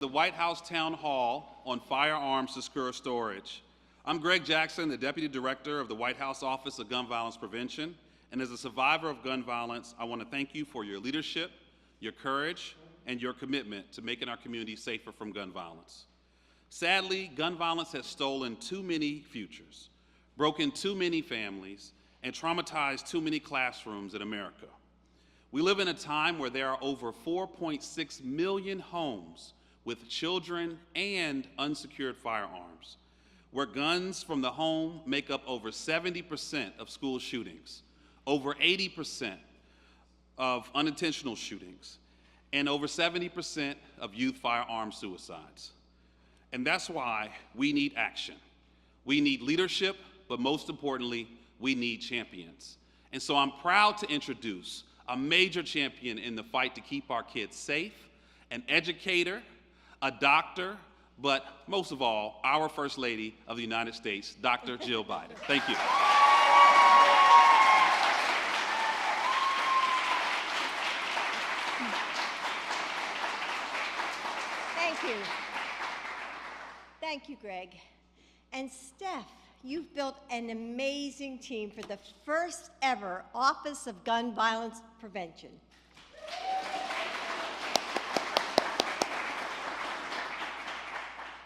The White House Town Hall on Firearms Secure Storage. I'm Greg Jackson, the Deputy Director of the White House Office of Gun Violence Prevention, and as a survivor of gun violence, I want to thank you for your leadership, your courage, and your commitment to making our community safer from gun violence. Sadly, gun violence has stolen too many futures, broken too many families, and traumatized too many classrooms in America. We live in a time where there are over 4.6 million homes with children and unsecured firearms, where guns from the home make up over 70% of school shootings, over 80% of unintentional shootings, and over 70% of youth firearm suicides. And that's why we need action. We need leadership, but most importantly, we need champions. And so I'm proud to introduce a major champion in the fight to keep our kids safe, an educator, a doctor, but most of all, our First Lady of the United States, Dr. Jill Biden. Thank you. Thank you. Thank you, Greg. And Steph, you've built an amazing team for the first ever Office of Gun Violence Prevention.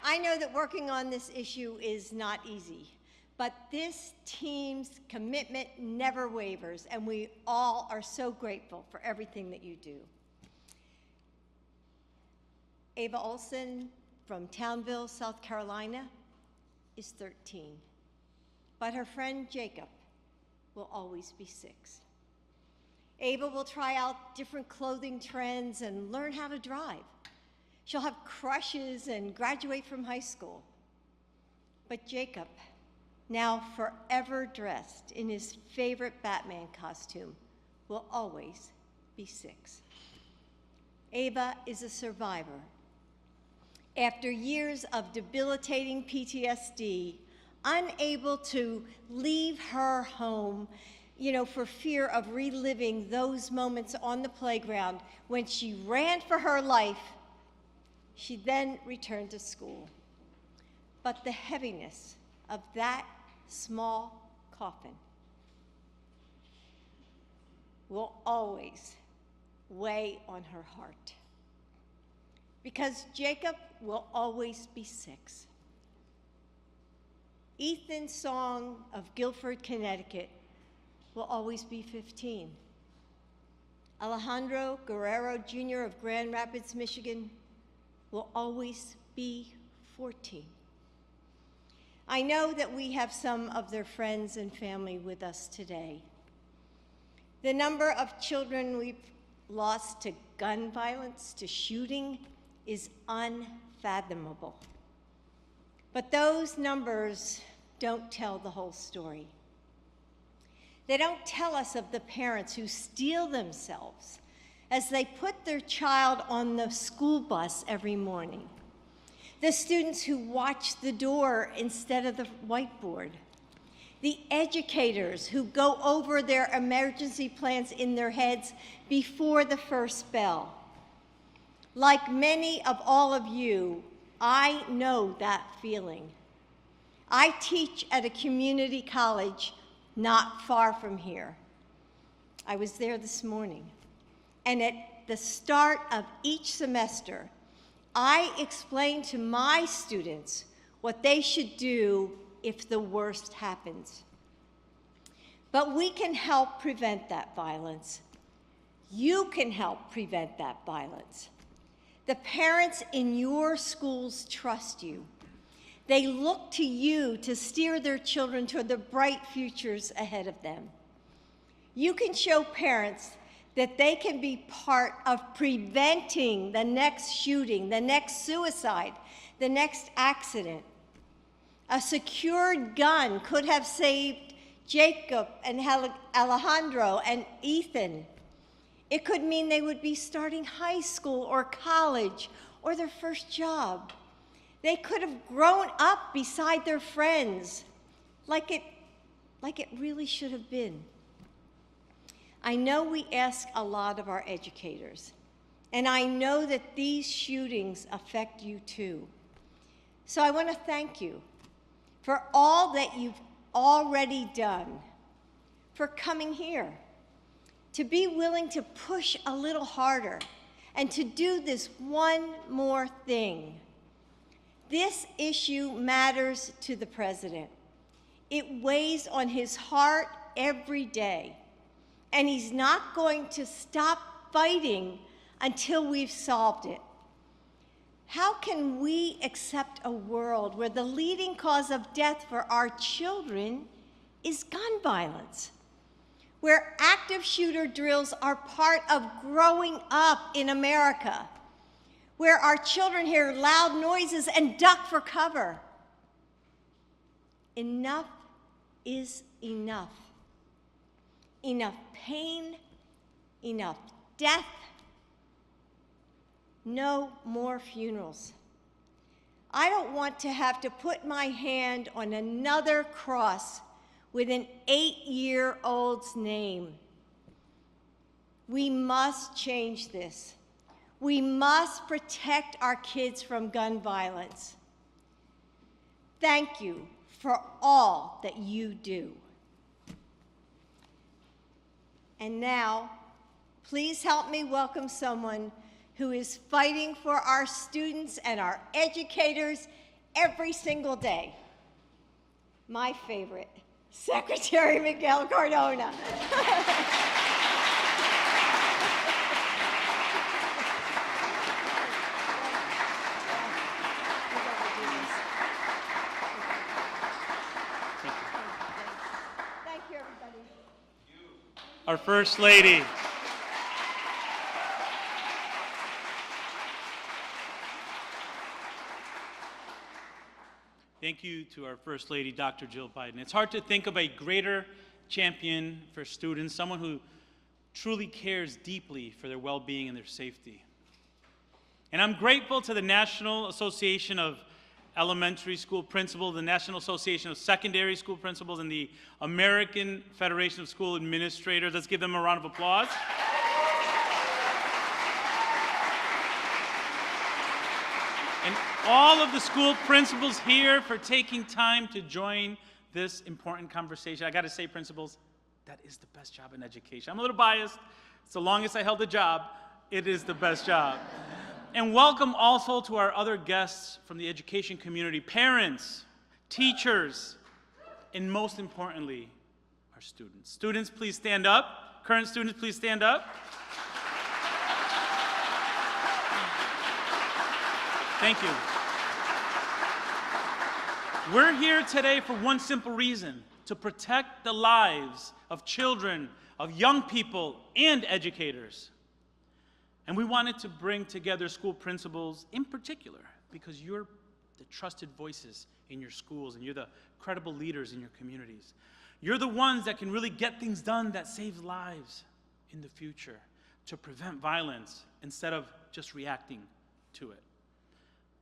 I know that working on this issue is not easy, but this team's commitment never wavers, and we all are so grateful for everything that you do. Ava Olson from Townville, South Carolina, is 13, but her friend Jacob will always be 6. Ava will try out different clothing trends and learn how to drive. She'll have crushes and graduate from high school. But Jacob, now forever dressed in his favorite Batman costume, will always be 6. Ava is a survivor. After years of debilitating PTSD, unable to leave her home, for fear of reliving those moments on the playground when she ran for her life, she then returned to school. But the heaviness of that small coffin will always weigh on her heart, because Jacob will always be 6. Ethan's song of Guilford, Connecticut will always be 15. Alejandro Guerrero Jr. of Grand Rapids, Michigan will always be 14. I know that we have some of their friends and family with us today. The number of children we've lost to gun violence, to shooting, is unfathomable. But those numbers don't tell the whole story. They don't tell us of the parents who steel themselves as they put their child on the school bus every morning, the students who watch the door instead of the whiteboard, the educators who go over their emergency plans in their heads before the first bell. Like many of all of you, I know that feeling. I teach at a community college not far from here. I was there this morning. And at the start of each semester, I explain to my students what they should do if the worst happens. But we can help prevent that violence. You can help prevent that violence. The parents in your schools trust you. They look to you to steer their children toward the bright futures ahead of them. You can show parents that they can be part of preventing the next shooting, the next suicide, the next accident. A secured gun could have saved Jacob and Alejandro and Ethan. It could mean they would be starting high school or college or their first job. They could have grown up beside their friends like it really should have been. I know we ask a lot of our educators, And I know that these shootings affect you too. So I want to thank you for all that you've already done, for coming here, to be willing to push a little harder, and to do this one more thing. This issue matters to the president. It weighs on his heart every day, and he's not going to stop fighting until we've solved it. How can we accept a world where the leading cause of death for our children is gun violence, where active shooter drills are part of growing up in America, where our children hear loud noises and duck for cover? Enough is enough. Enough pain, enough death. No more funerals. I don't want to have to put my hand on another cross with an 8-year-old's name. We must change this. We must protect our kids from gun violence. Thank you for all that you do. And now, please help me welcome someone who is fighting for our students and our educators every single day. My favorite, Secretary Miguel Cardona. Thank you, everybody. Our First Lady. Thank you to our First Lady, Dr. Jill Biden. It's hard to think of a greater champion for students, someone who truly cares deeply for their well-being and their safety. And I'm grateful to the National Association of Elementary School Principals, the National Association of Secondary School Principals, and the American Federation of School Administrators. Let's give them a round of applause. And all of the school principals here for taking time to join this important conversation. I got to say, principals, that is the best job in education. I'm a little biased. It's the longest I held a job. It is the best job. And welcome also to our other guests from the education community, parents, teachers, and most importantly, our students. Students, please stand up. Current students, please stand up. Thank you. We're here today for one simple reason: to protect the lives of children, of young people, and educators. And we wanted to bring together school principals in particular because you're the trusted voices in your schools and you're the credible leaders in your communities. You're the ones that can really get things done that save lives in the future, to prevent violence instead of just reacting to it.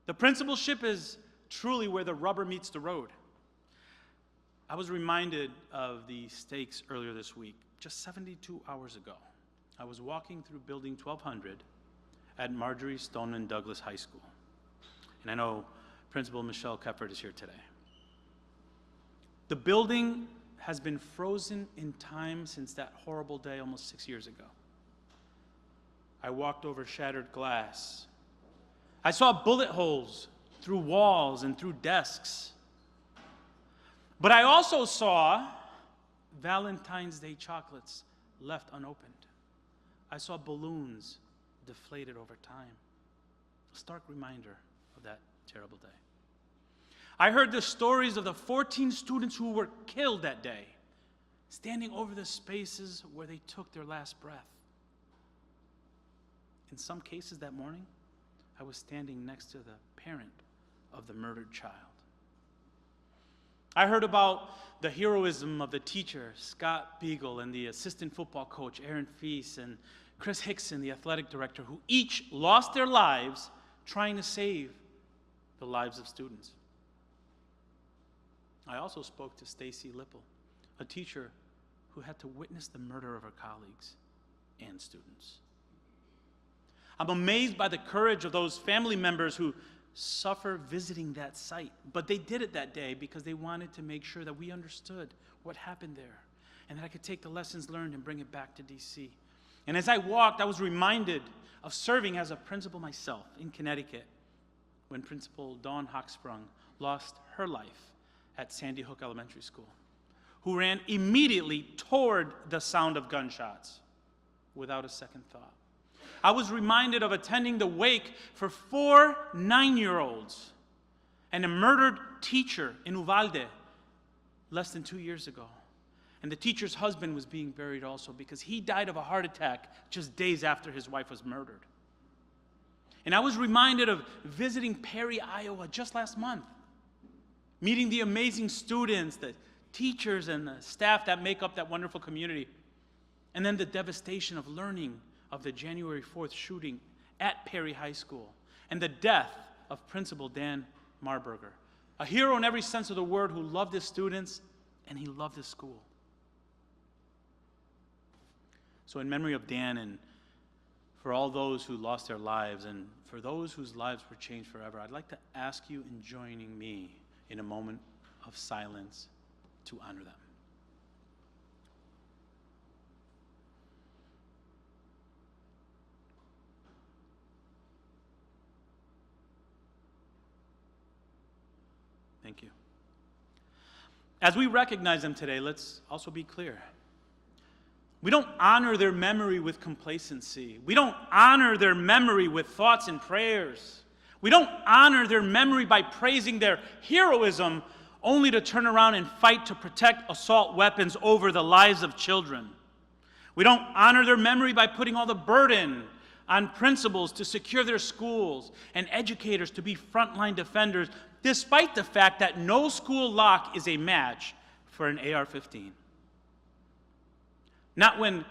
The principalship is truly where the rubber meets the road. I was reminded of the stakes earlier this week. Just 72 hours ago, I was walking through Building 1200 at Marjorie Stoneman Douglas High School. And I know Principal Michelle Keffert is here today. The building has been frozen in time since that horrible day almost 6 years ago. I walked over shattered glass. I saw bullet holes through walls and through desks. But I also saw Valentine's Day chocolates left unopened. I saw balloons deflated over time. A stark reminder of that terrible day. I heard the stories of the 14 students who were killed that day, standing over the spaces where they took their last breath. In some cases that morning, I was standing next to the parent of the murdered child. I heard about the heroism of the teacher, Scott Beagle, and the assistant football coach, Aaron Feast, and Chris Hickson, the athletic director, who each lost their lives trying to save the lives of students. I also spoke to Stacy Lipple, a teacher who had to witness the murder of her colleagues and students. I'm amazed by the courage of those family members who suffer visiting that site. But they did it that day because they wanted to make sure that we understood what happened there and that I could take the lessons learned and bring it back to DC. And as I walked, I was reminded of serving as a principal myself in Connecticut when Principal Dawn Hochsprung lost her life at Sandy Hook Elementary School, who ran immediately toward the sound of gunshots without a second thought. I was reminded of attending the wake for 4 9-year-olds and a murdered teacher in Uvalde less than 2 years ago. And the teacher's husband was being buried also because he died of a heart attack just days after his wife was murdered. And I was reminded of visiting Perry, Iowa just last month, meeting the amazing students, the teachers, and the staff that make up that wonderful community. And then the devastation of learning of the January 4th shooting at Perry High School and the death of Principal Dan Marburger, a hero in every sense of the word who loved his students and he loved his school. So in memory of Dan and for all those who lost their lives and for those whose lives were changed forever, I'd like to ask you in joining me in a moment of silence to honor them. Thank you. As we recognize them today, let's also be clear. We don't honor their memory with complacency. We don't honor their memory with thoughts and prayers. We don't honor their memory by praising their heroism only to turn around and fight to protect assault weapons over the lives of children. We don't honor their memory by putting all the burden on principals to secure their schools and educators to be frontline defenders, despite the fact that no school lock is a match for an AR-15. Not when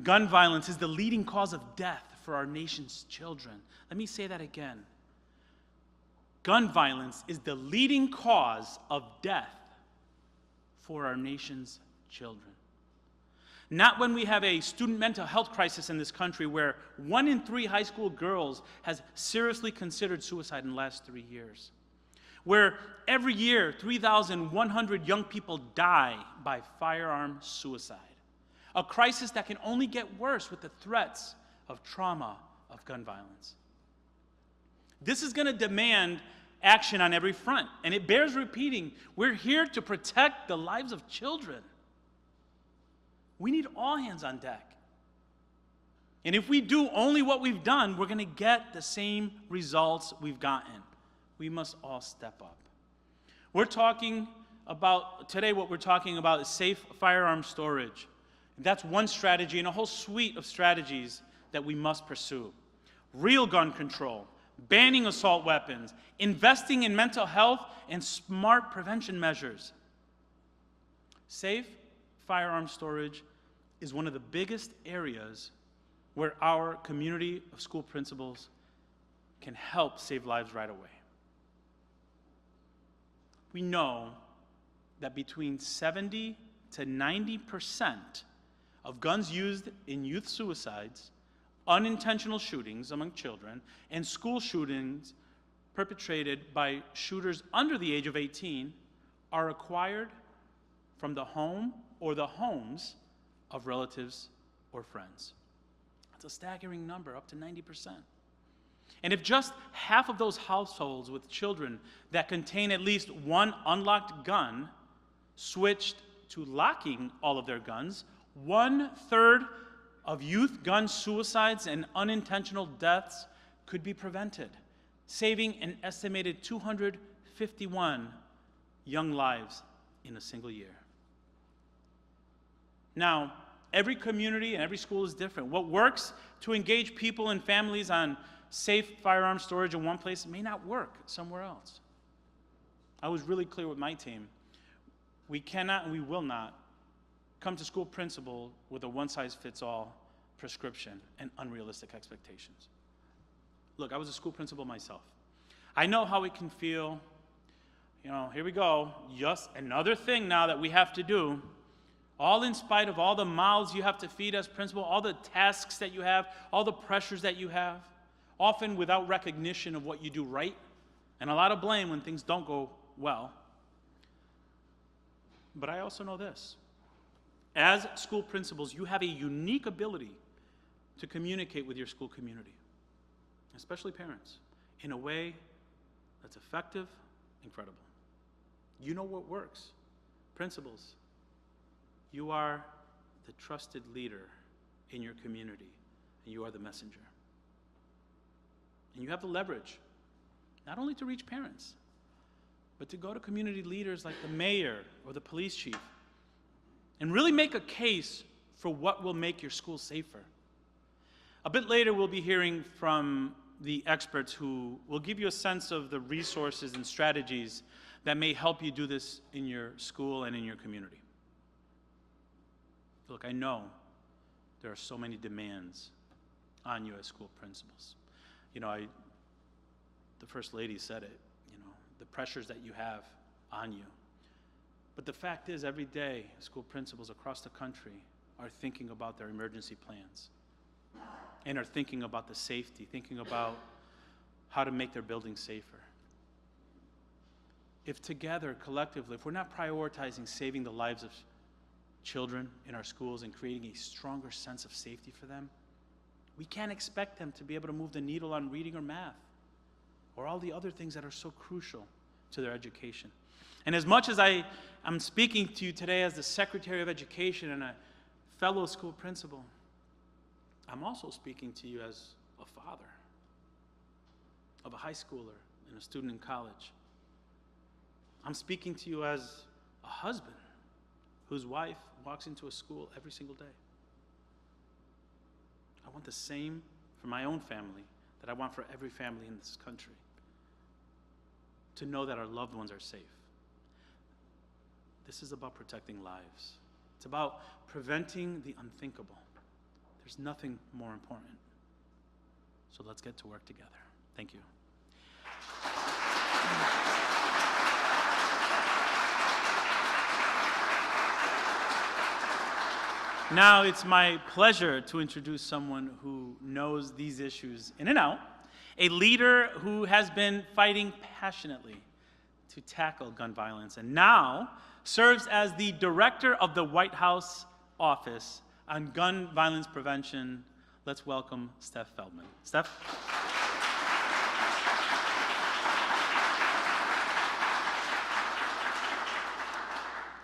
gun violence is the leading cause of death for our nation's children. Let me say that again. Gun violence is the leading cause of death for our nation's children. Not when we have a student mental health crisis in this country where 1 in 3 high school girls has seriously considered suicide in the last 3 years. Where every year 3,100 young people die by firearm suicide. A crisis that can only get worse with the threats of trauma of gun violence. This is going to demand action on every front, and it bears repeating. We're here to protect the lives of children. We need all hands on deck. And if we do only what we've done, we're going to get the same results we've gotten. We must all step up. We're talking about, today what we're talking about is safe firearm storage. That's one strategy in a whole suite of strategies that we must pursue. Real gun control, banning assault weapons, investing in mental health, and smart prevention measures. Safe firearm storage is one of the biggest areas where our community of school principals can help save lives right away. We know that between 70 to 90% of guns used in youth suicides, unintentional shootings among children, and school shootings perpetrated by shooters under the age of 18 are acquired from the home or the homes of relatives or friends. That's a staggering number, up to 90%. And if just half of those households with children that contain at least one unlocked gun switched to locking all of their guns, 1/3 of youth gun suicides and unintentional deaths could be prevented, saving an estimated 251 young lives in a single year. Now, every community and every school is different. What works to engage people and families on safe firearm storage in one place may not work somewhere else. I was really clear with my team. We cannot and we will not come to school principal with a one-size-fits-all prescription and unrealistic expectations. Look, I was a school principal myself. I know how it can feel. Here we go, just another thing now that we have to do, all in spite of all the mouths you have to feed as principal, all the tasks that you have, all the pressures that you have. often without recognition of what you do right, and a lot of blame when things don't go well. But I also know this. As school principals, you have a unique ability to communicate with your school community, especially parents, in a way that's effective and credible. You know what works. Principals, you are the trusted leader in your community, and you are the messenger. And you have the leverage, not only to reach parents, but to go to community leaders like the mayor or the police chief and really make a case for what will make your school safer. A bit later, we'll be hearing from the experts who will give you a sense of the resources and strategies that may help you do this in your school and in your community. Look, I know there are so many demands on you as school principals. You know, the First Lady said it, the pressures that you have on you. But the fact is, every day, school principals across the country are thinking about their emergency plans and are thinking about the safety, thinking about how to make their buildings safer. If together, collectively, if we're not prioritizing saving the lives of children in our schools and creating a stronger sense of safety for them, we can't expect them to be able to move the needle on reading or math, or all the other things that are so crucial to their education. And as much as I'm speaking to you today as the Secretary of Education and a fellow school principal, I'm also speaking to you as a father of a high schooler and a student in college. I'm speaking to you as a husband whose wife walks into a school every single day. I want the same for my own family that I want for every family in this country, to know that our loved ones are safe. This is about protecting lives. It's about preventing the unthinkable. There's nothing more important. So let's get to work together. Thank you. Now it's my pleasure to introduce someone who knows these issues in and out, a leader who has been fighting passionately to tackle gun violence and now serves as the director of the White House Office on Gun Violence Prevention. Let's welcome Steph Feldman. Steph?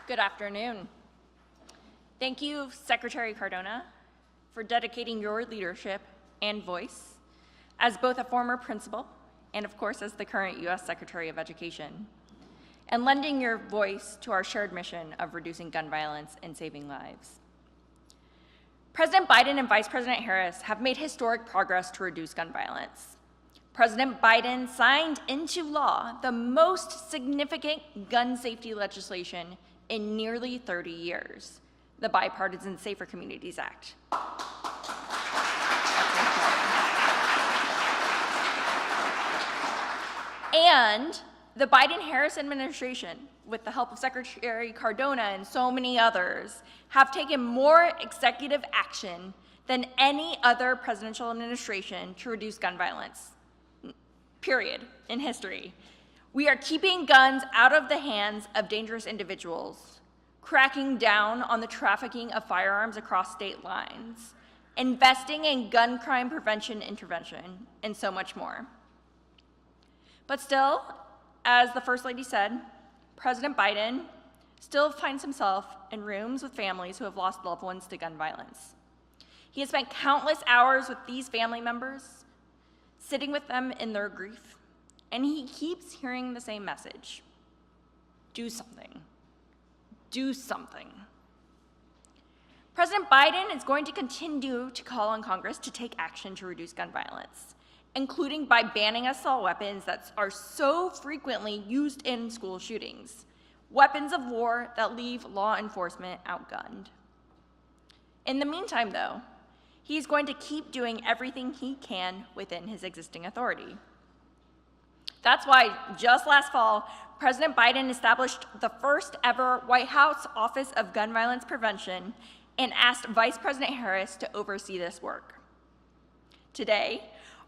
Good afternoon. Thank you, Secretary Cardona, for dedicating your leadership and voice as both a former principal and, of course, as the current U.S. Secretary of Education, and lending your voice to our shared mission of reducing gun violence and saving lives. President Biden and Vice President Harris have made historic progress to reduce gun violence. President Biden signed into law the most significant gun safety legislation in nearly 30 years, the Bipartisan Safer Communities Act. And the Biden-Harris administration, with the help of Secretary Cardona and so many others, have taken more executive action than any other presidential administration to reduce gun violence, period, in history. We are keeping guns out of the hands of dangerous individuals, cracking down on the trafficking of firearms across state lines, investing in gun crime prevention intervention, and so much more. But still, as the First Lady said, President Biden still finds himself in rooms with families who have lost loved ones to gun violence. He has spent countless hours with these family members, sitting with them in their grief, and he keeps hearing the same message: do something. Do something. President Biden is going to continue to call on Congress to take action to reduce gun violence, including by banning assault weapons that are so frequently used in school shootings, weapons of war that leave law enforcement outgunned. In the meantime, though, he's going to keep doing everything he can within his existing authority. That's why just last fall, President Biden established the first ever White House Office of Gun Violence Prevention and asked Vice President Harris to oversee this work. Today,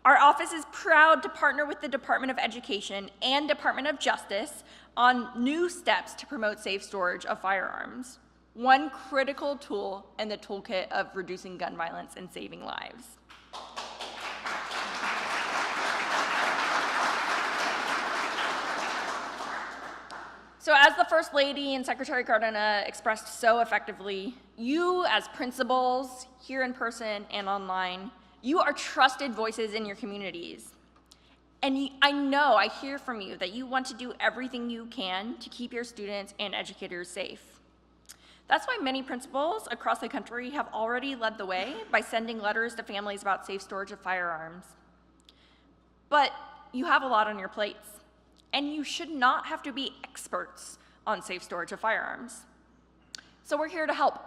Our office is proud to partner with the Department of Education and Department of Justice on new steps to promote safe storage of firearms, one critical tool in the toolkit of reducing gun violence and saving lives. So as the First Lady and Secretary Cardona expressed so effectively, you as principals, here in person and online, you are trusted voices in your communities. And I hear from you that you want to do everything you can to keep your students and educators safe. That's why many principals across the country have already led the way by sending letters to families about safe storage of firearms. But you have a lot on your plates, and you should not have to be experts on safe storage of firearms. So we're here to help.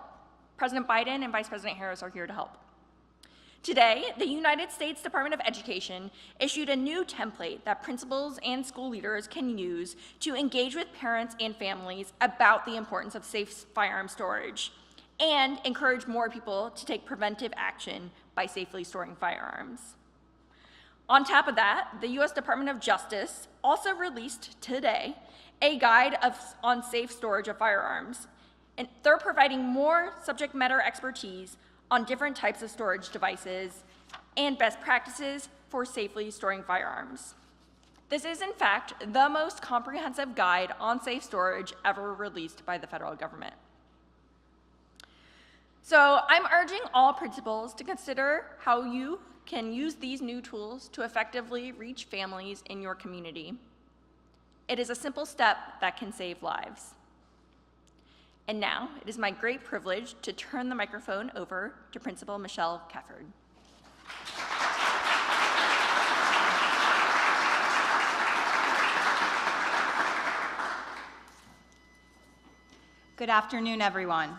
President Biden and Vice President Harris are here to help. Today, the United States Department of Education issued a new template that principals and school leaders can use to engage with parents and families about the importance of safe firearm storage and encourage more people to take preventive action by safely storing firearms. On top of that, the U.S. Department of Justice also released today a guide on safe storage of firearms, and they're providing more subject matter expertise on different types of storage devices and best practices for safely storing firearms. This is, in fact, the most comprehensive guide on safe storage ever released by the federal government. So I'm urging all principals to consider how you can use these new tools to effectively reach families in your community. It is a simple step that can save lives. And now, it is my great privilege to turn the microphone over to Principal Michelle Kefford. Good afternoon, everyone.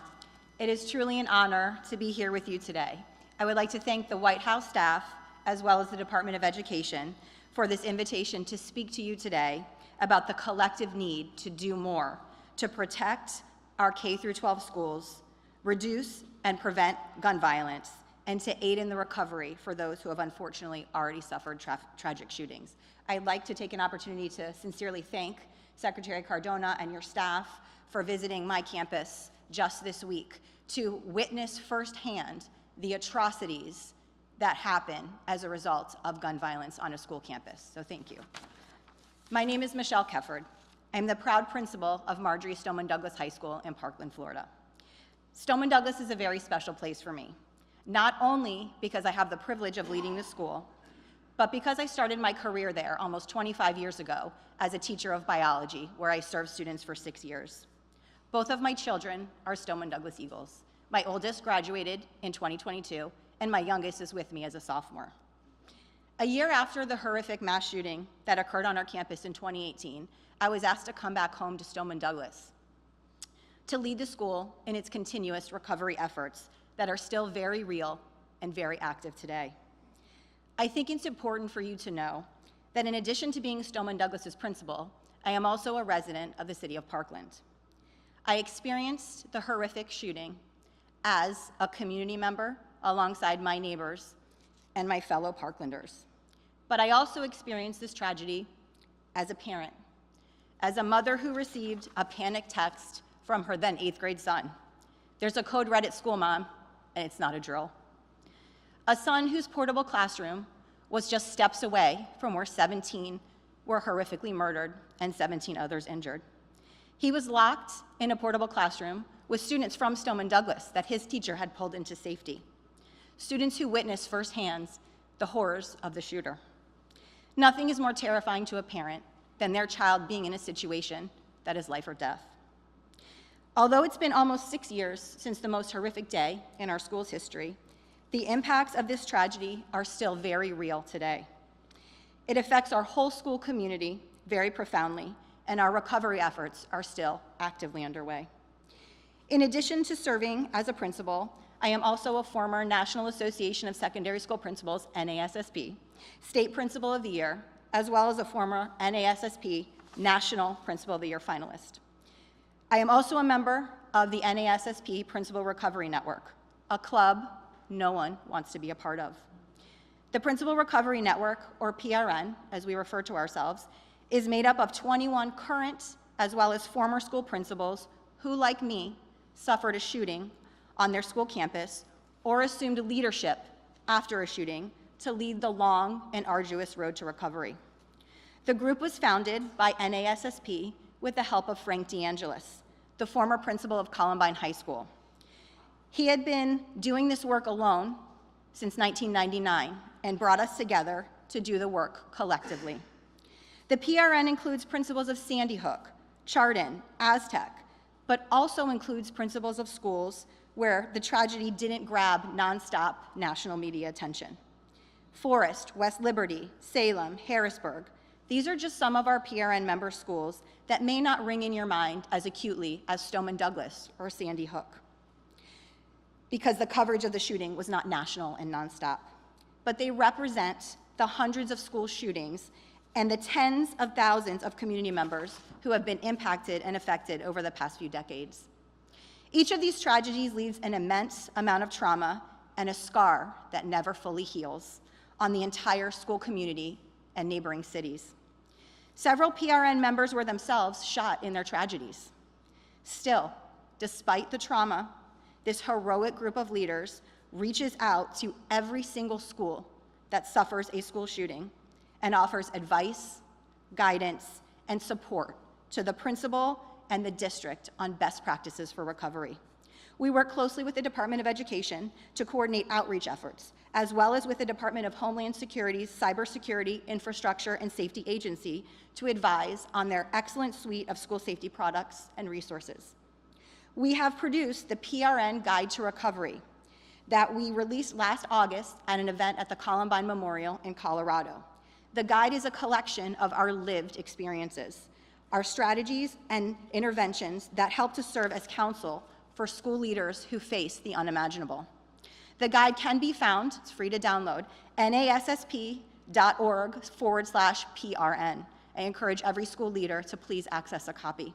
It is truly an honor to be here with you today. I would like to thank the White House staff, as well as the Department of Education, for this invitation to speak to you today about the collective need to do more to protect our K-12 schools, reduce and prevent gun violence, and to aid in the recovery for those who have unfortunately already suffered tragic shootings. I'd like to take an opportunity to sincerely thank Secretary Cardona and your staff for visiting my campus just this week to witness firsthand the atrocities that happen as a result of gun violence on a school campus. So thank you. My name is Michelle Kefford. I'm the proud principal of Marjorie Stoneman Douglas High School in Parkland, Florida. Stoneman Douglas is a very special place for me, not only because I have the privilege of leading the school, but because I started my career there almost 25 years ago as a teacher of biology, where I served students for 6 years. Both of my children are Stoneman Douglas Eagles. My oldest graduated in 2022, and my youngest is with me as a sophomore. A year after the horrific mass shooting that occurred on our campus in 2018, I was asked to come back home to Stoneman Douglas to lead the school in its continuous recovery efforts that are still very real and very active today. I think it's important for you to know that in addition to being Stoneman Douglas's principal, I am also a resident of the city of Parkland. I experienced the horrific shooting as a community member alongside my neighbors and my fellow Parklanders. But I also experienced this tragedy as a parent, as a mother who received a panic text from her then 8th grade son. There's a code red at school, Mom, and it's not a drill. A son whose portable classroom was just steps away from where 17 were horrifically murdered and 17 others injured. He was locked in a portable classroom with students from Stoneman Douglas that his teacher had pulled into safety. Students who witnessed firsthand the horrors of the shooter. Nothing is more terrifying to a parent than their child being in a situation that is life or death. Although it's been almost 6 years since the most horrific day in our school's history, the impacts of this tragedy are still very real today. It affects our whole school community very profoundly, and our recovery efforts are still actively underway. In addition to serving as a principal, I am also a former National Association of Secondary School Principals, NASSP, State Principal of the Year, as well as a former NASSP National Principal of the Year finalist. I am also a member of the NASSP Principal Recovery Network, a club no one wants to be a part of. The Principal Recovery Network, or PRN, as we refer to ourselves, is made up of 21 current as well as former school principals who, like me, suffered a shooting on their school campus or assumed leadership after a shooting to lead the long and arduous road to recovery. The group was founded by NASSP with the help of Frank DeAngelis, the former principal of Columbine High School. He had been doing this work alone since 1999 and brought us together to do the work collectively. The PRN includes principals of Sandy Hook, Chardon, Aztec, but also includes principals of schools where the tragedy didn't grab nonstop national media attention. Forest, West Liberty, Salem, Harrisburg, these are just some of our PRN member schools that may not ring in your mind as acutely as Stoneman Douglas or Sandy Hook, because the coverage of the shooting was not national and nonstop. But they represent the hundreds of school shootings and the tens of thousands of community members who have been impacted and affected over the past few decades. Each of these tragedies leaves an immense amount of trauma and a scar that never fully heals on the entire school community and neighboring cities. Several PRN members were themselves shot in their tragedies. Still, despite the trauma, this heroic group of leaders reaches out to every single school that suffers a school shooting and offers advice, guidance, and support to the principal and the district on best practices for recovery. We work closely with the Department of Education to coordinate outreach efforts, as well as with the Department of Homeland Security's Cybersecurity, Infrastructure, and Safety Agency to advise on their excellent suite of school safety products and resources. We have produced the PRN Guide to Recovery that we released last August at an event at the Columbine Memorial in Colorado. The guide is a collection of our lived experiences, our strategies and interventions that help to serve as counsel for school leaders who face the unimaginable. The guide can be found, it's free to download, nassp.org/PRN. I encourage every school leader to please access a copy.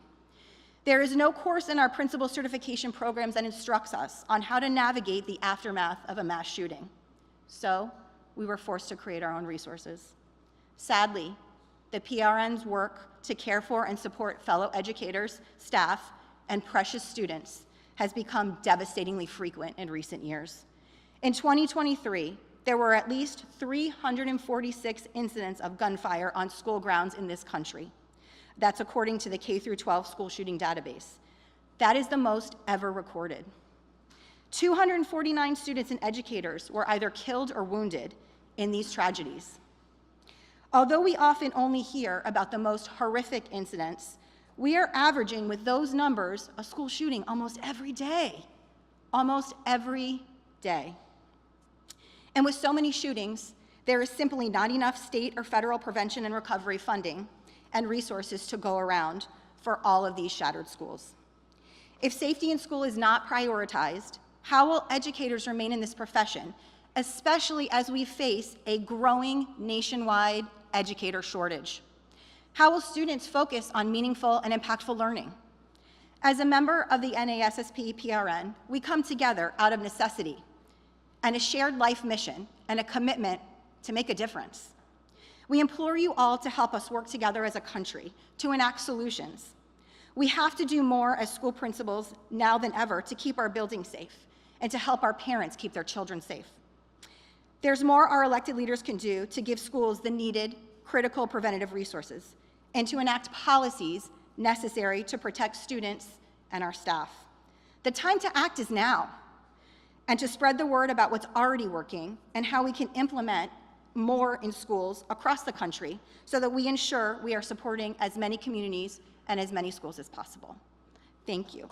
There is no course in our principal certification programs that instructs us on how to navigate the aftermath of a mass shooting. So we were forced to create our own resources. Sadly, the PRN's work to care for and support fellow educators, staff, and precious students has become devastatingly frequent in recent years. In 2023, there were at least 346 incidents of gunfire on school grounds in this country. That's according to the K-12 school shooting database. That is the most ever recorded. 249 students and educators were either killed or wounded in these tragedies. Although we often only hear about the most horrific incidents, we are averaging with those numbers a school shooting almost every day. Almost every day. And with so many shootings, there is simply not enough state or federal prevention and recovery funding and resources to go around for all of these shattered schools. If safety in school is not prioritized, how will educators remain in this profession, especially as we face a growing nationwide educator shortage? How will students focus on meaningful and impactful learning? As a member of the NASSP PRN, we come together out of necessity and a shared life mission and a commitment to make a difference. We implore you all to help us work together as a country to enact solutions. We have to do more as school principals now than ever to keep our buildings safe and to help our parents keep their children safe. There's more our elected leaders can do to give schools the needed, critical preventative resources and to enact policies necessary to protect students and our staff. The time to act is now, and to spread the word about what's already working and how we can implement more in schools across the country so that we ensure we are supporting as many communities and as many schools as possible. Thank you.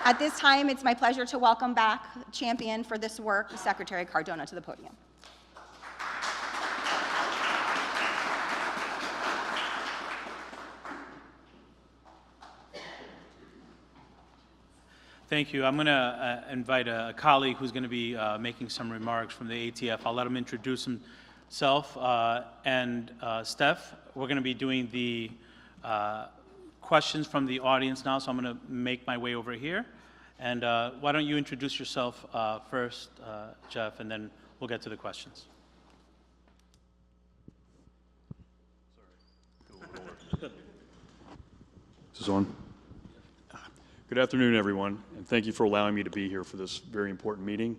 At this time, it's my pleasure to welcome back champion for this work, Secretary Cardona, to the podium. Thank you. I'm going to invite a colleague who's going to be making some remarks from the ATF. I'll let him introduce himself. And Steph, we're going to be doing the questions from the audience now, so I'm going to make my way over here. And why don't you introduce yourself first, Jeff, and then we'll get to the questions. Is this on? Good afternoon, everyone, and thank you for allowing me to be here for this very important meeting.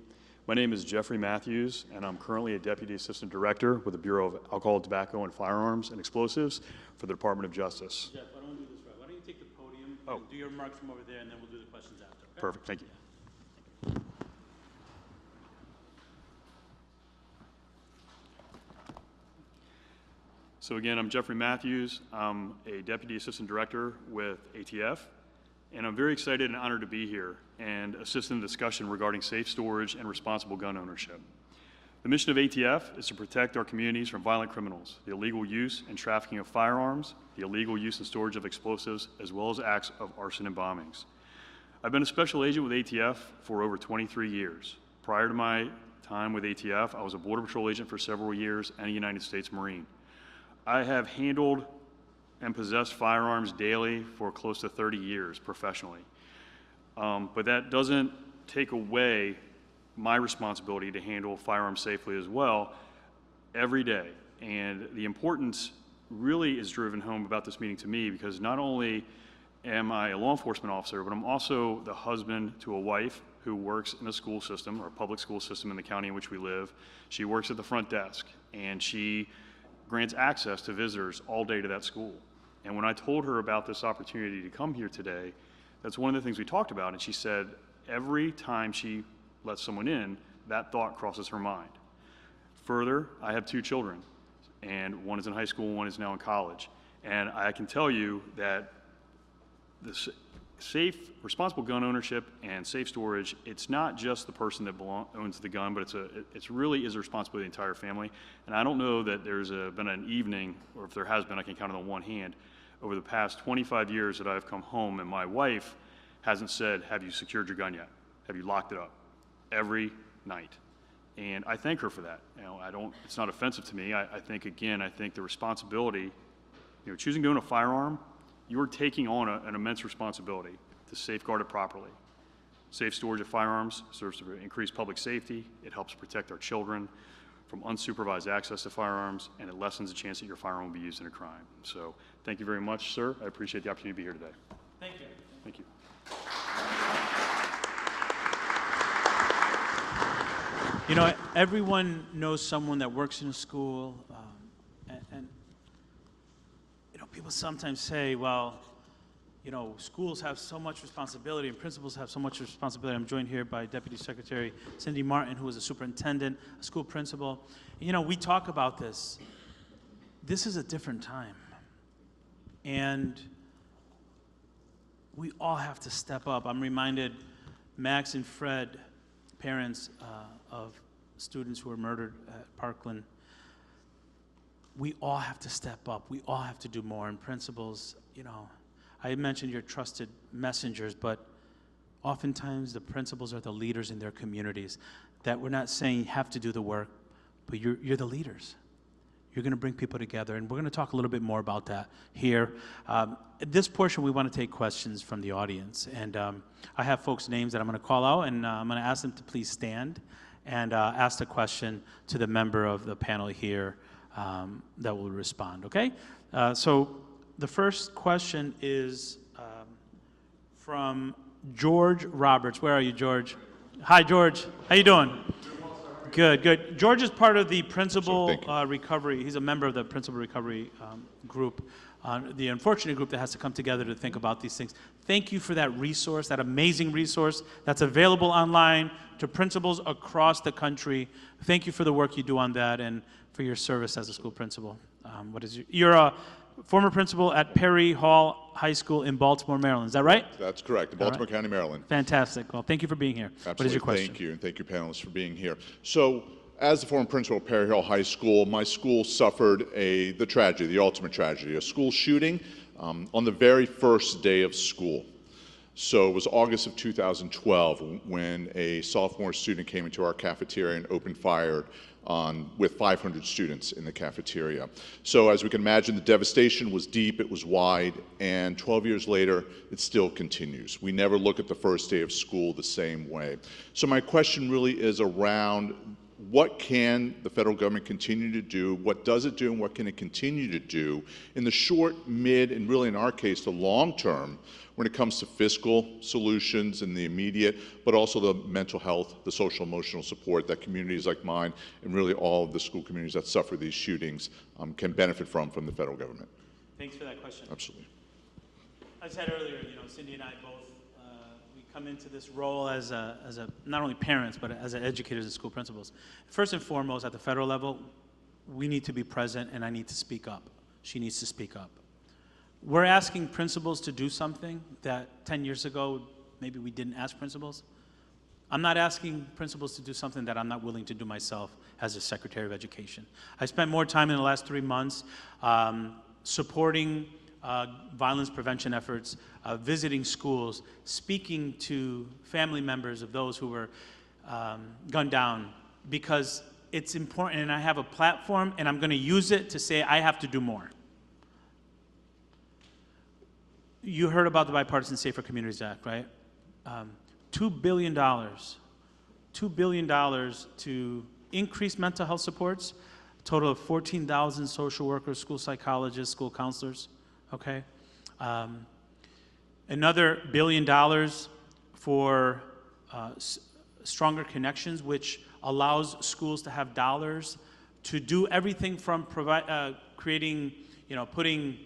My name is Jeffrey Matthews, and I'm currently a Deputy Assistant Director with the Bureau of Alcohol, Tobacco, and Firearms and Explosives for the Department of Justice. Jeff, why don't we do this right? Why don't you take the podium and do your remarks from over there, and then we'll do the questions after. Okay? Perfect, thank you. So again, I'm Jeffrey Matthews. I'm a Deputy Assistant Director with ATF, and I'm very excited and honored to be here and assist in the discussion regarding safe storage and responsible gun ownership. The mission of ATF is to protect our communities from violent criminals, the illegal use and trafficking of firearms, the illegal use and storage of explosives, as well as acts of arson and bombings. I've been a special agent with ATF for over 23 years. Prior to my time with ATF, I was a Border Patrol agent for several years and a United States Marine. I have handled and possessed firearms daily for close to 30 years professionally. But that doesn't take away my responsibility to handle firearms safely as well every day. And the importance really is driven home about this meeting to me because not only am I a law enforcement officer, but I'm also the husband to a wife who works in a school system or a public school system in the county in which we live. She works at the front desk and she grants access to visitors all day to that school. And when I told her about this opportunity to come here today, that's one of the things we talked about. And she said every time she lets someone in, that thought crosses her mind. Further, I have 2 children, and one is in high school, one is now in college. And I can tell you that the safe, responsible gun ownership and safe storage, it's not just the person that owns the gun, but it's really is a responsibility of the entire family. And I don't know that there's been an evening, or if there has been, I can count it on one hand, over the past 25 years that I've come home and my wife hasn't said, have you secured your gun yet? Have you locked it up? Every night. And I thank her for that. You know, it's not offensive to me. I think the responsibility, choosing to own a firearm, you're taking on an immense responsibility to safeguard it properly. Safe storage of firearms serves to increase public safety. It helps protect our children from unsupervised access to firearms, and it lessens the chance that your firearm will be used in a crime. So thank you very much, sir. I appreciate the opportunity to be here today. Thank you. Thank you. You know, everyone knows someone that works in a school, and people sometimes say, well, schools have so much responsibility and principals have so much responsibility. I'm joined here by Deputy Secretary Cindy Martin, who is a superintendent, a school principal. We talk about this. This is a different time. And we all have to step up. I'm reminded Max and Fred, parents of students who were murdered at Parkland. We all have to step up. We all have to do more. And principals, I mentioned your trusted messengers, but oftentimes the principals are the leaders in their communities. That we're not saying you have to do the work, but you're the leaders. You're going to bring people together, and we're going to talk a little bit more about that here. At this portion, we want to take questions from the audience, and I have folks' names that I'm going to call out, and I'm going to ask them to please stand and ask the question to the member of the panel here that will respond, okay? So the first question is from George Roberts. Where are you, George? Hi, George. How you doing? Good. George is part of the principal recovery. He's a member of the principal recovery group, the unfortunate group that has to come together to think about these things. Thank you for that resource, that amazing resource that's available online to principals across the country. Thank you for the work you do on that and for your service as a school principal. You're a former principal at Perry Hall High School in Baltimore, Maryland. Is that right? That's correct, in Baltimore County, Maryland. Fantastic. Well, thank you for being here. Absolutely. What is your question? Thank you, and thank you, panelists, for being here. So, as the former principal of Perry Hall High School, my school suffered the tragedy, the ultimate tragedy, a school shooting on the very first day of school. So it was August of 2012 when a sophomore student came into our cafeteria and opened fire with 500 students in the cafeteria. So as we can imagine, the devastation was deep, it was wide, and 12 years later, it still continues. We never look at the first day of school the same way. So my question really is around what can the federal government continue to do, what does it do, and what can it continue to do in the short, mid, and really in our case, the long term, when it comes to fiscal solutions in the immediate, but also the mental health, the social emotional support that communities like mine and really all of the school communities that suffer these shootings can benefit from the federal government. Thanks for that question. Absolutely. I said earlier, Cindy and I both, we come into this role as not only parents, but as educators and school principals. First and foremost, at the federal level, we need to be present and I need to speak up. She needs to speak up. We're asking principals to do something that 10 years ago, maybe we didn't ask principals. I'm not asking principals to do something that I'm not willing to do myself as a Secretary of Education. I spent more time in the last 3 months supporting violence prevention efforts, visiting schools, speaking to family members of those who were gunned down, because it's important and I have a platform and I'm going to use it to say I have to do more. You heard about the Bipartisan Safer Communities Act, right? $2 billion. $2 billion to increase mental health supports, a total of 14,000 social workers, school psychologists, school counselors, okay? Another $1 billion for Stronger Connections, which allows schools to have dollars to do everything from creating, putting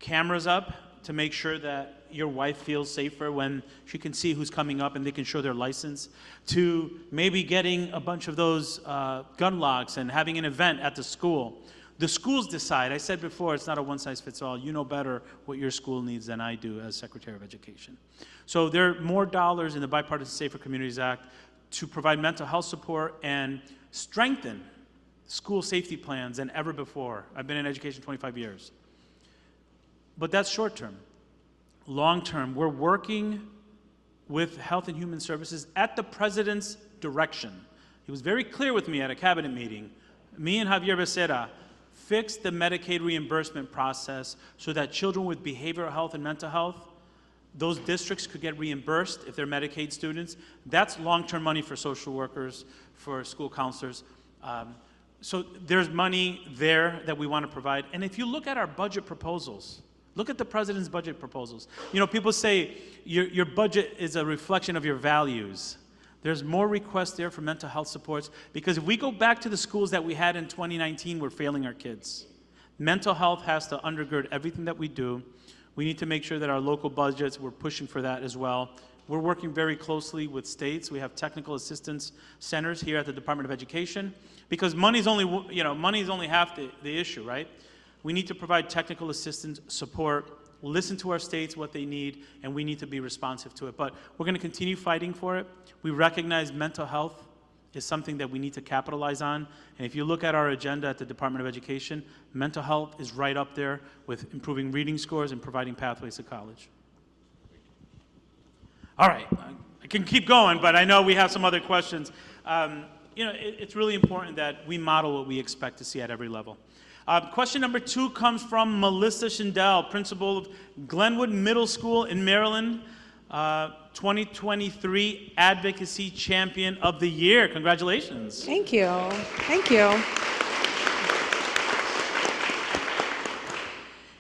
cameras up to make sure that your wife feels safer when she can see who's coming up and they can show their license, to maybe getting a bunch of those gun locks and having an event at the school. The schools decide. I said before, it's not a one-size-fits-all. You know better what your school needs than I do as Secretary of Education. So there are more dollars in the Bipartisan Safer Communities Act to provide mental health support and strengthen school safety plans than ever before. I've been in education 25 years. But that's short term. Long term, we're working with Health and Human Services at the President's direction. He was very clear with me at a cabinet meeting. Me and Javier Becerra fixed the Medicaid reimbursement process so that children with behavioral health and mental health, those districts could get reimbursed if they're Medicaid students. That's long-term money for social workers, for school counselors. So there's money there that we want to provide. And if you look at our budget proposals, look at the President's budget proposals. People say your budget is a reflection of your values. There's more requests there for mental health supports, because if we go back to the schools that we had in 2019, we're failing our kids. Mental health has to undergird everything that we do. We need to make sure that our local budgets, we're pushing for that as well. We're working very closely with states. We have technical assistance centers here at the Department of Education, because money's only half the issue, right? We need to provide technical assistance, support, listen to our states, what they need, and we need to be responsive to it. But we're going to continue fighting for it. We recognize mental health is something that we need to capitalize on. And if you look at our agenda at the Department of Education, mental health is right up there with improving reading scores and providing pathways to college. All right, I can keep going, but I know we have some other questions. It's really important that we model what we expect to see at every level. Question number 2 comes from Melissa Schindel, principal of Glenwood Middle School in Maryland, 2023 Advocacy Champion of the Year. Congratulations. Thank you. Thank you.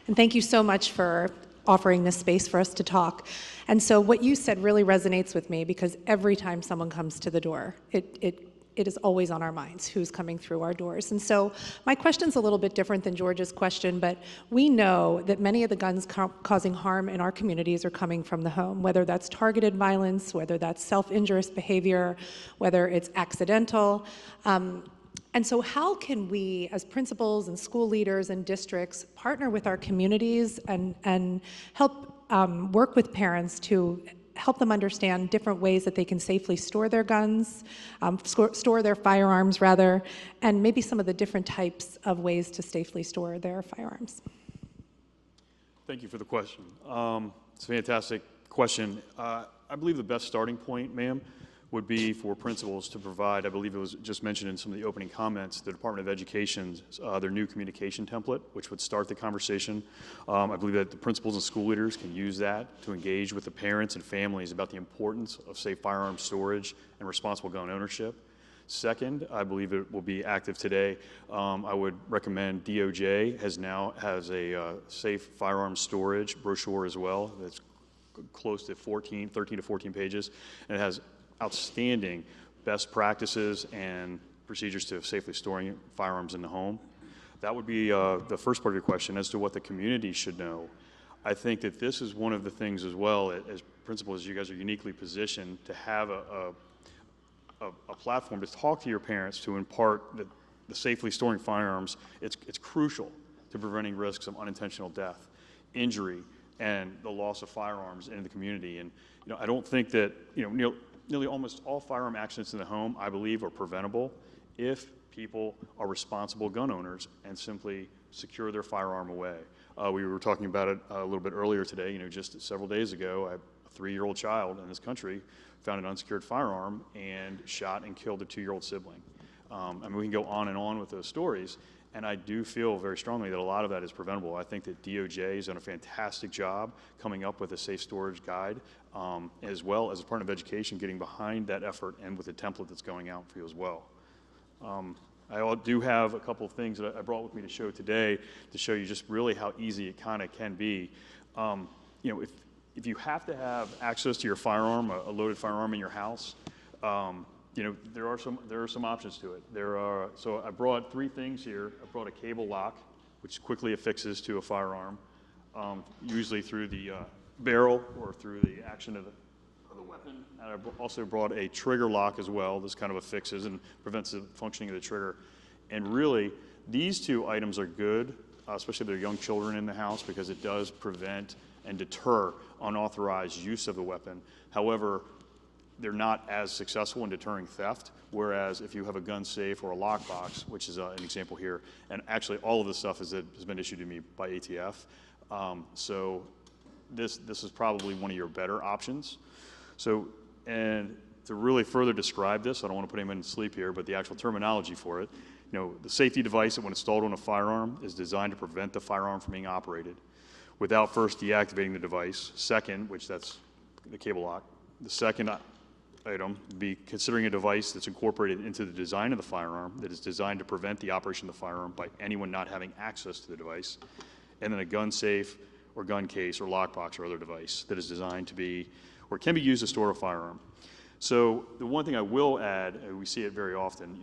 And thank you so much for offering this space for us to talk. And so what you said really resonates with me, because every time someone comes to the door, it is always on our minds, who's coming through our doors. And so my question's a little bit different than George's question, but we know that many of the guns causing harm in our communities are coming from the home, whether that's targeted violence, whether that's self-injurious behavior, whether it's accidental. And so how can we, as principals and school leaders and districts, partner with our communities and help work with parents to help them understand different ways that they can safely store their guns, store their firearms rather, and maybe some of the different types of ways to safely store their firearms? Thank you for the question. It's a fantastic question. I believe the best starting point, ma'am, would be for principals to provide, I believe it was just mentioned in some of the opening comments, the Department of Education's, their new communication template, which would start the conversation. I believe that the principals and school leaders can use that to engage with the parents and families about the importance of safe firearm storage and responsible gun ownership. Second, I believe it will be active today. I would recommend DOJ has a safe firearm storage brochure as well. That's close to 13 to 14 pages, and it has outstanding best practices and procedures to safely storing firearms in the home. That would be the first part of your question as to what the community should know. I think that this is one of the things as well, as principals, you guys are uniquely positioned to have a platform to talk to your parents to impart the safely storing firearms. It's crucial to preventing risks of unintentional death, injury, and the loss of firearms in the community. And I don't think that nearly almost all firearm accidents in the home, I believe, are preventable if people are responsible gun owners and simply secure their firearm away. We were talking about it a little bit earlier today. Just several days ago, a 3-year-old child in this country found an unsecured firearm and shot and killed a 2-year-old sibling. We can go on and on with those stories, and I do feel very strongly that a lot of that is preventable. I think that DOJ has done a fantastic job coming up with a safe storage guide, as well as a Department of Education getting behind that effort and with a template that's going out for you as well. I do have a couple of things that I brought with me to show today to show you just really how easy it kind of can be. If you have to have access to your firearm, a loaded firearm in your house, there are some options to it. So I brought 3 things here. I brought a cable lock, which quickly affixes to a firearm, usually through the barrel or through the action of the weapon. And I also brought a trigger lock as well. This kind of affixes and prevents the functioning of the trigger. And really, these 2 items are good, especially if there are young children in the house, because it does prevent and deter unauthorized use of the weapon. However, they're not as successful in deterring theft, whereas if you have a gun safe or a lockbox, which is an example here, and actually all of this stuff has been issued to me by ATF, so this is probably one of your better options. So, and to really further describe this, I don't want to put anyone to sleep here, but the actual terminology for it, the safety device that when installed on a firearm is designed to prevent the firearm from being operated without first deactivating the device. Second, which that's the cable lock. The second item would be considering a device that's incorporated into the design of the firearm that is designed to prevent the operation of the firearm by anyone not having access to the device. And then a gun safe or gun case or lockbox or other device that is designed to be or can be used to store a firearm. So the one thing I will add, and we see it very often,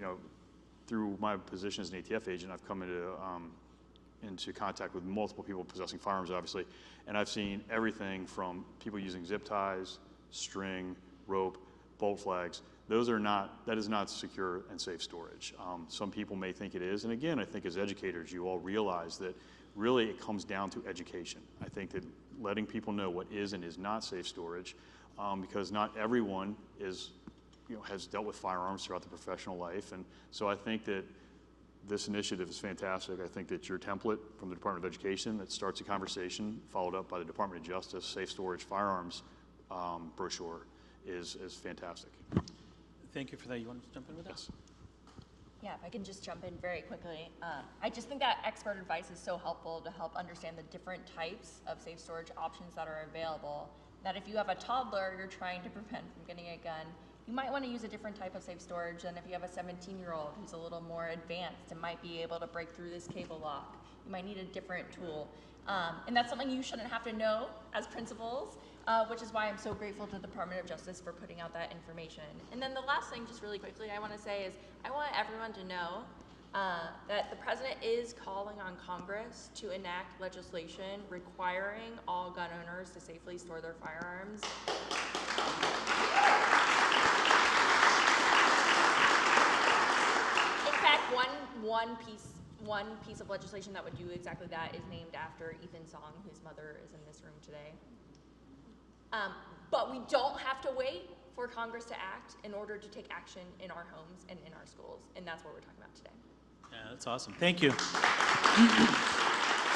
through my position as an ATF agent, I've come into contact with multiple people possessing firearms, obviously, and I've seen everything from people using zip ties, string, rope, bolt flags. That is not secure and safe storage. Some people may think it is, and again, I think as educators, you all realize that really it comes down to education. I think that letting people know what is and is not safe storage, because not everyone has dealt with firearms throughout the professional life, and so I think that this initiative is fantastic. I think that your template from the Department of Education that starts a conversation, followed up by the Department of Justice Safe Storage Firearms brochure, is fantastic. Thank you for that. You want to jump in with that? Yes. Yeah, if I can just jump in very quickly. I just think that expert advice is so helpful to help understand the different types of safe storage options that are available. That if you have a toddler you're trying to prevent from getting a gun, you might want to use a different type of safe storage than if you have a 17-year-old who's a little more advanced and might be able to break through this cable lock. You might need a different tool. And that's something you shouldn't have to know as principals, which is why I'm so grateful to the Department of Justice for putting out that information. And then the last thing, just really quickly, I want to say is I want everyone to know that the President is calling on Congress to enact legislation requiring all gun owners to safely store their firearms. In fact, one piece of legislation that would do exactly that is named after Ethan Song, whose mother is in this room today. But we don't have to wait for Congress to act in order to take action in our homes and in our schools, and that's what we're talking about today. Yeah, that's awesome. Thank you.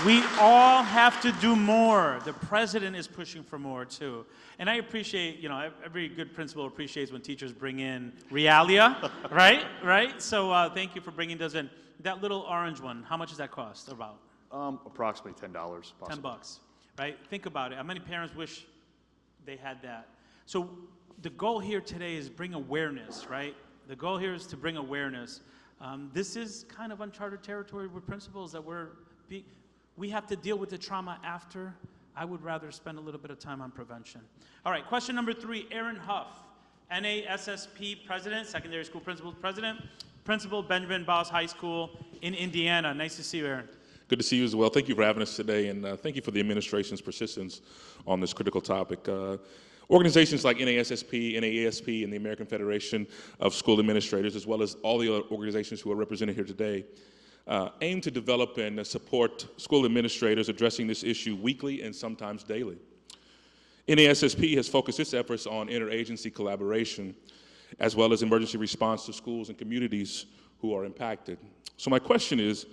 We all have to do more. The president is pushing for more too. And I appreciate, every good principal appreciates when teachers bring in realia, right? Right? So thank you for bringing those in. That little orange one, how much does that cost about? Approximately $10, possibly. $10, right? Think about it. How many parents wish they had that? So the goal here today is bring awareness, right? The goal here is to bring awareness. This is kind of uncharted territory with principals that we have to deal with the trauma after. I would rather spend a little bit of time on prevention. All right, question number 3, Aaron Huff, NASSP president, secondary school principal president, principal, Benjamin Boss High School in Indiana. Nice to see you, Aaron. Good to see you as well. Thank you for having us today, and thank you for the administration's persistence on this critical topic. Organizations like NASSP, NAESP, and the American Federation of School Administrators, as well as all the other organizations who are represented here today, aim to develop and support school administrators addressing this issue weekly and sometimes daily. NASSP has focused its efforts on interagency collaboration, as well as emergency response to schools and communities who are impacted. So my question is,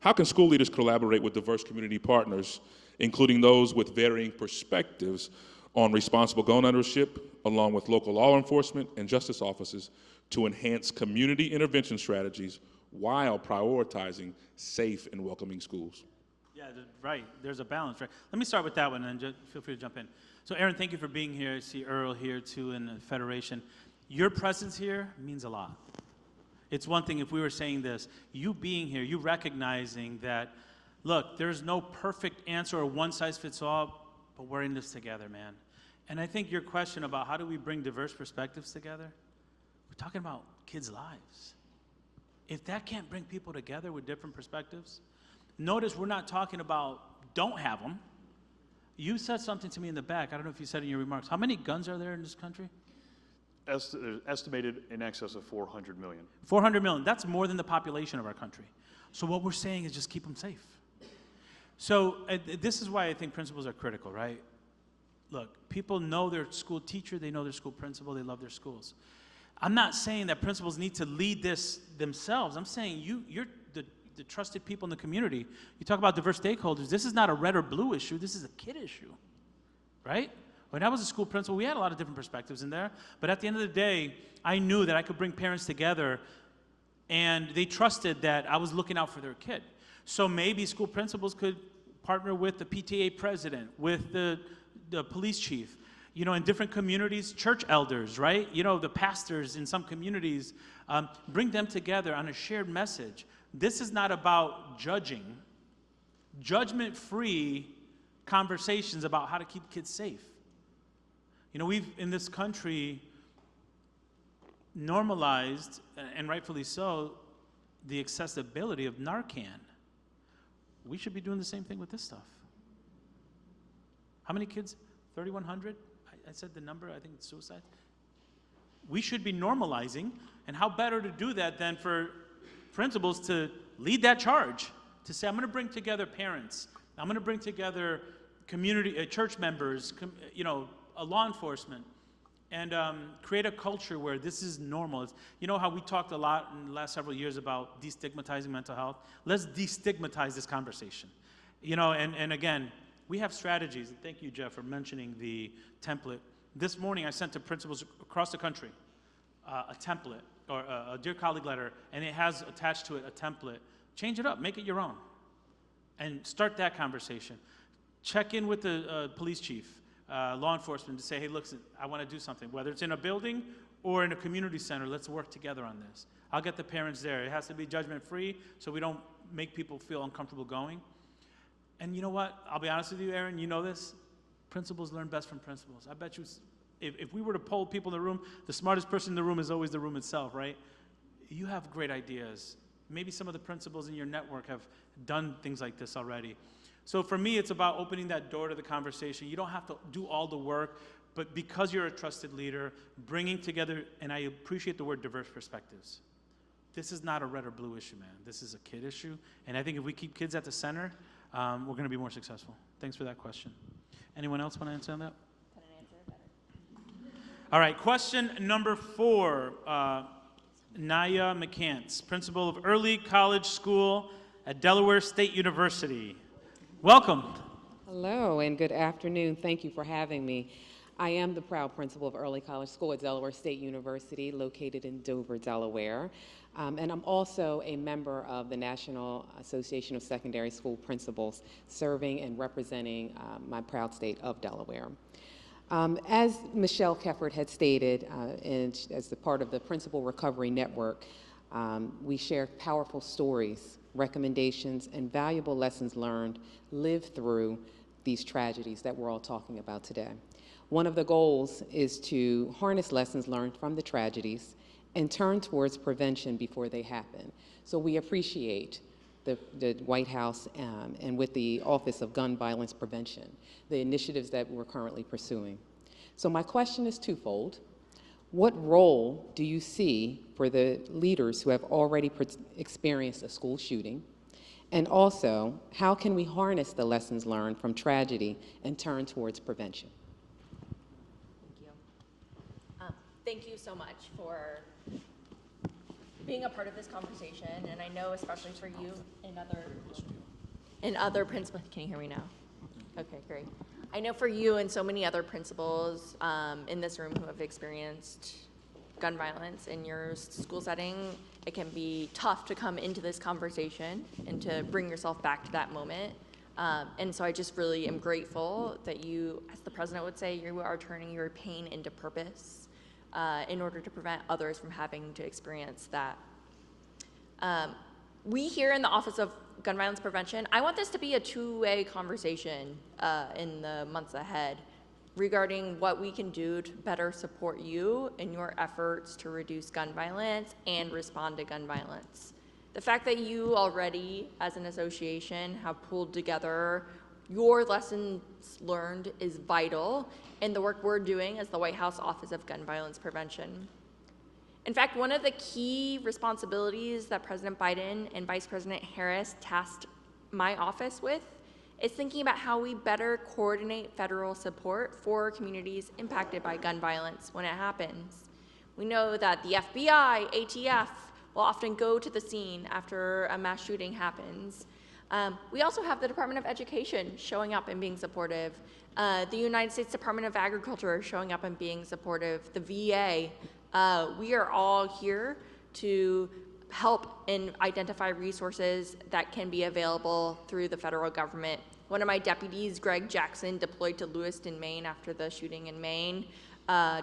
how can school leaders collaborate with diverse community partners, including those with varying perspectives on responsible gun ownership, along with local law enforcement and justice offices, to enhance community intervention strategies while prioritizing safe and welcoming schools? Yeah, right. There's a balance, right? Let me start with that one, and just feel free to jump in. So, Aaron, thank you for being here. I see Earl here, too, in the Federation. Your presence here means a lot. It's one thing if we were saying this, you being here, you recognizing that, look, there's no perfect answer or one-size-fits-all, but we're in this together, man. And I think your question about how do we bring diverse perspectives together, we're talking about kids' lives. If that can't bring people together with different perspectives, notice we're not talking about don't have them. You said something to me in the back. I don't know if you said in your remarks. How many guns are there in this country? Estimated in excess of 400 million. 400 million. That's more than the population of our country. So what we're saying is just keep them safe. So this is why I think principals are critical, right? Look, people know their school teacher, they know their school principal, they love their schools. I'm not saying that principals need to lead this themselves. I'm saying you're the trusted people in the community. You talk about diverse stakeholders. This is not a red or blue issue. This is a kid issue, right? When I was a school principal, we had a lot of different perspectives in there. But at the end of the day, I knew that I could bring parents together, and they trusted that I was looking out for their kid. So maybe school principals could partner with the PTA president, with the police chief, in different communities, church elders, right? The pastors in some communities, bring them together on a shared message. This is not about judging. Judgment-free conversations about how to keep kids safe. We've, in this country, normalized, and rightfully so, the accessibility of Narcan. We should be doing the same thing with this stuff. How many kids? 3,100? I said the number, I think it's suicide. We should be normalizing, and how better to do that than for principals to lead that charge, to say, I'm going to bring together parents, I'm going to bring together community, church members, law enforcement, and create a culture where this is normal. You know how we talked a lot in the last several years about destigmatizing mental health? Let's destigmatize this conversation. And again, we have strategies, and thank you, Jeff, for mentioning the template. This morning, I sent to principals across the country a template, or a Dear Colleague letter, and it has attached to it a template. Change it up, make it your own, and start that conversation. Check in with the police chief, law enforcement, to say, hey, look, I want to do something. Whether it's in a building or in a community center, let's work together on this. I'll get the parents there. It has to be judgment-free so we don't make people feel uncomfortable going. And you know what? I'll be honest with you, Aaron, you know this. Principals learn best from principals. I bet you, if we were to poll people in the room, the smartest person in the room is always the room itself, right? You have great ideas. Maybe some of the principals in your network have done things like this already. So for me, it's about opening that door to the conversation. You don't have to do all the work, but because you're a trusted leader, bringing together, and I appreciate the word diverse perspectives. This is not a red or blue issue, man. This is a kid issue. And I think if we keep kids at the center, we're going to be more successful. Thanks for that question. Anyone else want to answer on that? Couldn't answer it better. All right, question number 4. Naya McCants, principal of Early College School at Delaware State University. Welcome. Hello and good afternoon. Thank you for having me. I am the proud principal of Early College School at Delaware State University, located in Dover, Delaware. And I'm also a member of the National Association of Secondary School Principals, serving and representing my proud state of Delaware. As Michelle Kefford had stated, and as the part of the Principal Recovery Network, we share powerful stories, recommendations, and valuable lessons learned lived through these tragedies that we're all talking about today. One of the goals is to harness lessons learned from the tragedies and turn towards prevention before they happen. So we appreciate the White House and with the Office of Gun Violence Prevention, the initiatives that we're currently pursuing. So my question is twofold. What role do you see for the leaders who have already experienced a school shooting? And also, how can we harness the lessons learned from tragedy and turn towards prevention? Thank you so much for being a part of this conversation, and I know especially for you and other principals. Can you hear me now? Okay, great. I know for you and so many other principals in this room who have experienced gun violence in your school setting, it can be tough to come into this conversation and to bring yourself back to that moment. And so I just really am grateful that you, as the president would say, you are turning your pain into purpose in order to prevent others from having to experience that. We here in the Office of Gun Violence Prevention, I want this to be a two-way conversation in the months ahead regarding what we can do to better support you in your efforts to reduce gun violence and respond to gun violence. The fact that you already, as an association, have pulled together your lessons learned is vital in the work we're doing as the White House Office of Gun Violence Prevention. In fact, one of the key responsibilities that President Biden and Vice President Harris tasked my office with is thinking about how we better coordinate federal support for communities impacted by gun violence when it happens. We know that the FBI, ATF, will often go to the scene after a mass shooting happens. We also have the Department of Education showing up and being supportive, the United States Department of Agriculture showing up and being supportive, the VA. We are all here to help and identify resources that can be available through the federal government. One of my deputies, Greg Jackson, deployed to Lewiston, Maine after the shooting in Maine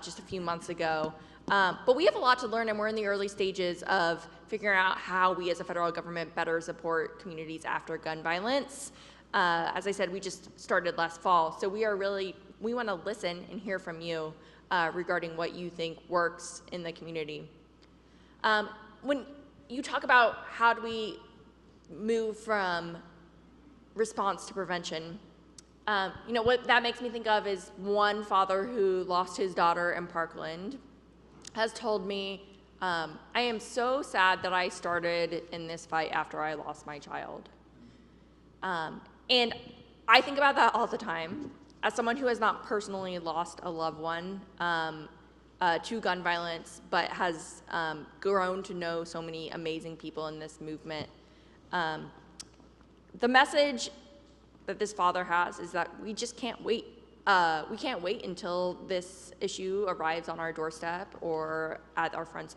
just a few months ago. But we have a lot to learn, and we're in the early stages of figuring out how we as a federal government better support communities after gun violence. As I said, we just started last fall, so we want to listen and hear from you regarding what you think works in the community. When you talk about how do we move from response to prevention, what that makes me think of is one father who lost his daughter in Parkland has told me, I am so sad that I started in this fight after I lost my child. And I think about that all the time. As someone who has not personally lost a loved one to gun violence, but has grown to know so many amazing people in this movement, the message that this father has is that we just can't wait. We can't wait until this issue arrives on our doorstep or at our front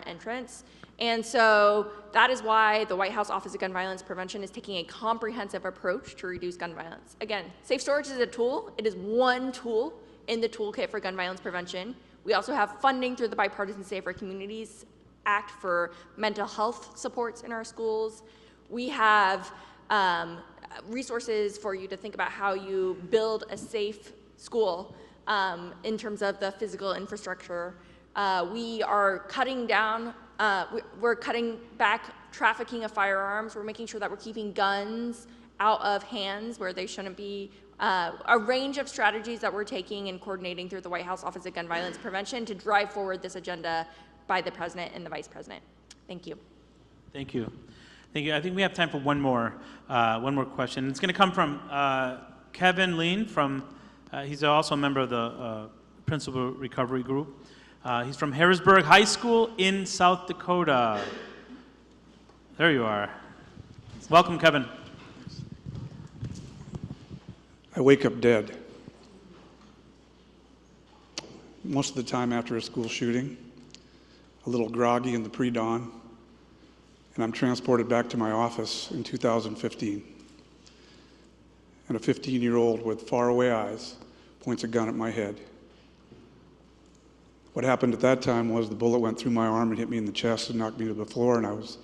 entrance. And so that is why the White House Office of Gun Violence Prevention is taking a comprehensive approach to reduce gun violence. Again, safe storage is a tool. It is one tool in the toolkit for gun violence prevention. We also have funding through the Bipartisan Safer Communities Act for mental health supports in our schools. We have resources for you to think about how you build a safe school in terms of the physical infrastructure. We are cutting down, we're cutting back trafficking of firearms. We're making sure that we're keeping guns out of hands where they shouldn't be. A range of strategies that we're taking and coordinating through the White House Office of Gun Violence Prevention to drive forward this agenda by the President and the Vice President. Thank you. Thank you. Thank you. I think we have time for one more question. It's going to come from Kevin Lean from, he's also a member of the Principal Recovery Group. He's from Harrisburg High School in South Dakota. There you are. Welcome, Kevin. I wake up dead. Most of the time after a school shooting, a little groggy in the pre-dawn, and I'm transported back to my office in 2015. And a 15-year-old with faraway eyes points a gun at my head. What happened at that time was the bullet went through my arm and hit me in the chest and knocked me to the floor, and I was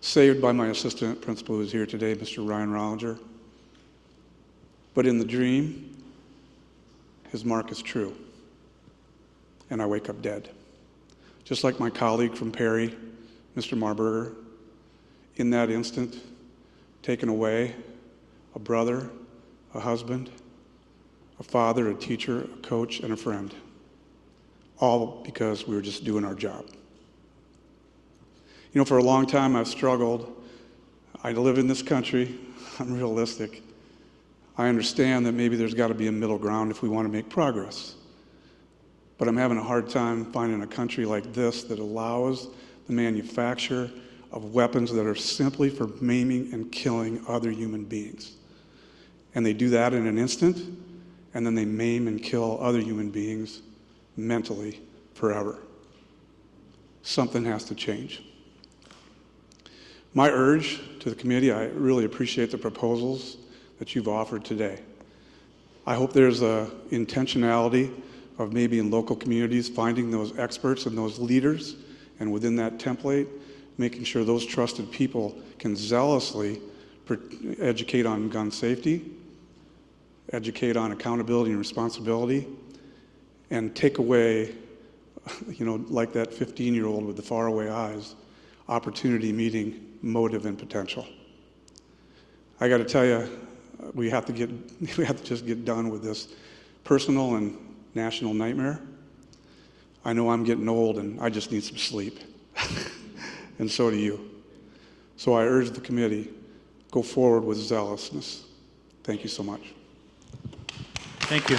saved by my assistant principal who's here today, Mr. Ryan Rollinger. But in the dream, his mark is true, and I wake up dead. Just like my colleague from Perry, Mr. Marburger, in that instant, taken away, a brother, a husband, a father, a teacher, a coach, and a friend. All because we were just doing our job. You know, for a long time I've struggled. I live in this country. I'm realistic. I understand that maybe there's got to be a middle ground if we want to make progress. But I'm having a hard time finding a country like this that allows the manufacture of weapons that are simply for maiming and killing other human beings. And they do that in an instant, and then they maim and kill other human beings mentally forever. Something has to change. My urge to the committee, I really appreciate the proposals that you've offered today. I hope there's a intentionality of maybe in local communities finding those experts and those leaders, and within that template, making sure those trusted people can zealously educate on gun safety, educate on accountability and responsibility, and take away, you know, like that 15-year-old with the faraway eyes, opportunity meeting motive and potential. I got to tell you, we have to just get done with this personal and national nightmare. I know I'm getting old and I just need some sleep. And so do you. So I urge the committee, go forward with zealousness. Thank you so much. Thank you.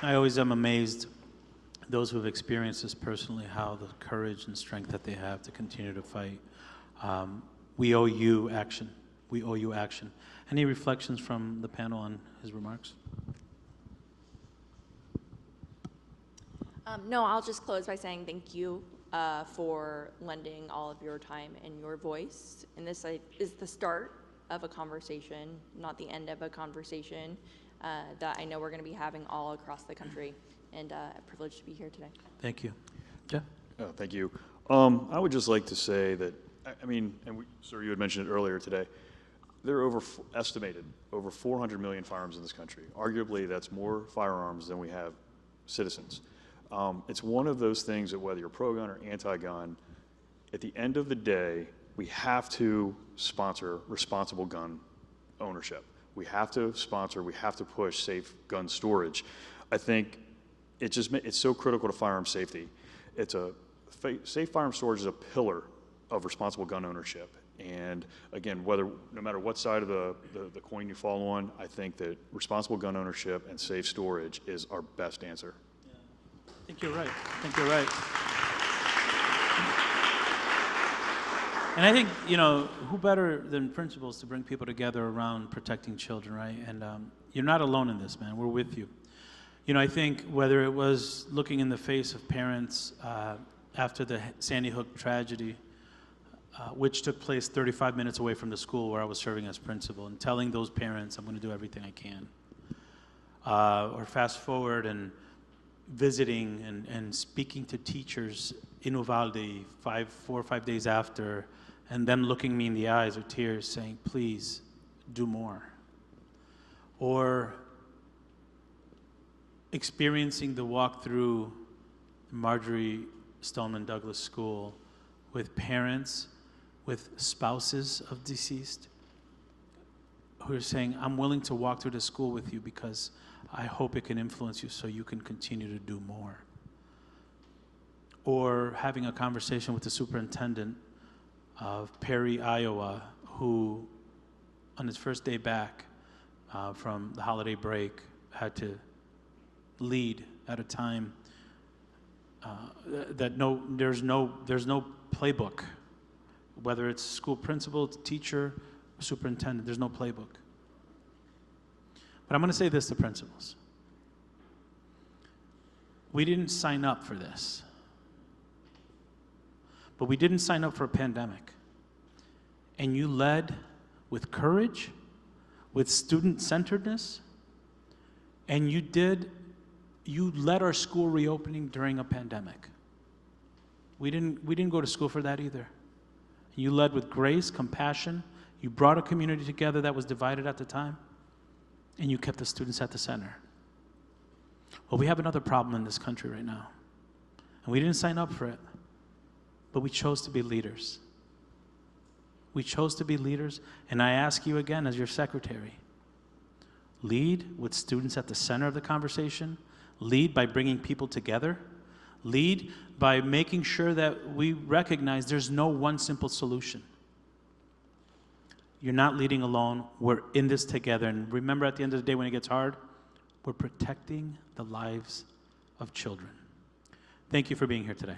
I always am amazed, those who have experienced this personally, how the courage and strength that they have to continue to fight. We owe you action. We owe you action. Any reflections from the panel on his remarks? No, I'll just close by saying thank you for lending all of your time and your voice. And this is the start of a conversation, not the end of a conversation that I know we're going to be having all across the country. And a privilege to be here today. Thank you. Jeff? Oh, thank you. I would just like to say that, I mean, and sir, you had mentioned it earlier today, there are estimated over 400 million firearms in this country. Arguably, that's more firearms than we have citizens. It's one of those things that whether you're pro-gun or anti-gun, at the end of the day, we have to sponsor responsible gun ownership. We have to sponsor, we have to push safe gun storage. I think it's so critical to firearm safety. Safe firearm storage is a pillar of responsible gun ownership. And again, no matter what side of the coin you fall on, I think that responsible gun ownership and safe storage is our best answer. Yeah. I think you're right. I think you're right. And I think, you know, who better than principals to bring people together around protecting children, right? And you're not alone in this, man. We're with you. You know, I think whether it was looking in the face of parents after the Sandy Hook tragedy, which took place 35 minutes away from the school where I was serving as principal, and telling those parents, I'm going to do everything I can. Or fast forward and visiting and speaking to teachers in Uvalde 4 or 5 days after, and them looking me in the eyes with tears saying, please, do more. Or experiencing the walk through Marjorie Stoneman Douglas School with parents, with spouses of deceased, who are saying, I'm willing to walk through the school with you because I hope it can influence you so you can continue to do more. Or having a conversation with the superintendent of Perry, Iowa, who on his first day back from the holiday break had to lead at a time that there's no playbook whether it's school principal, teacher, or superintendent. There's no playbook. But I'm going to say this to principals. We didn't sign up for this. But we didn't sign up for a pandemic. And you led with courage, with student-centeredness, and you led our school reopening during a pandemic. We didn't go to school for that either. You led with grace, compassion. You brought a community together that was divided at the time, and you kept the students at the center. Well, we have another problem in this country right now, and we didn't sign up for it, but we chose to be leaders. We chose to be leaders, and I ask you again as your secretary, lead with students at the center of the conversation, lead by bringing people together, lead by making sure that we recognize there's no one simple solution. You're not leading alone, we're in this together, and remember at the end of the day when it gets hard, we're protecting the lives of children. Thank you for being here today.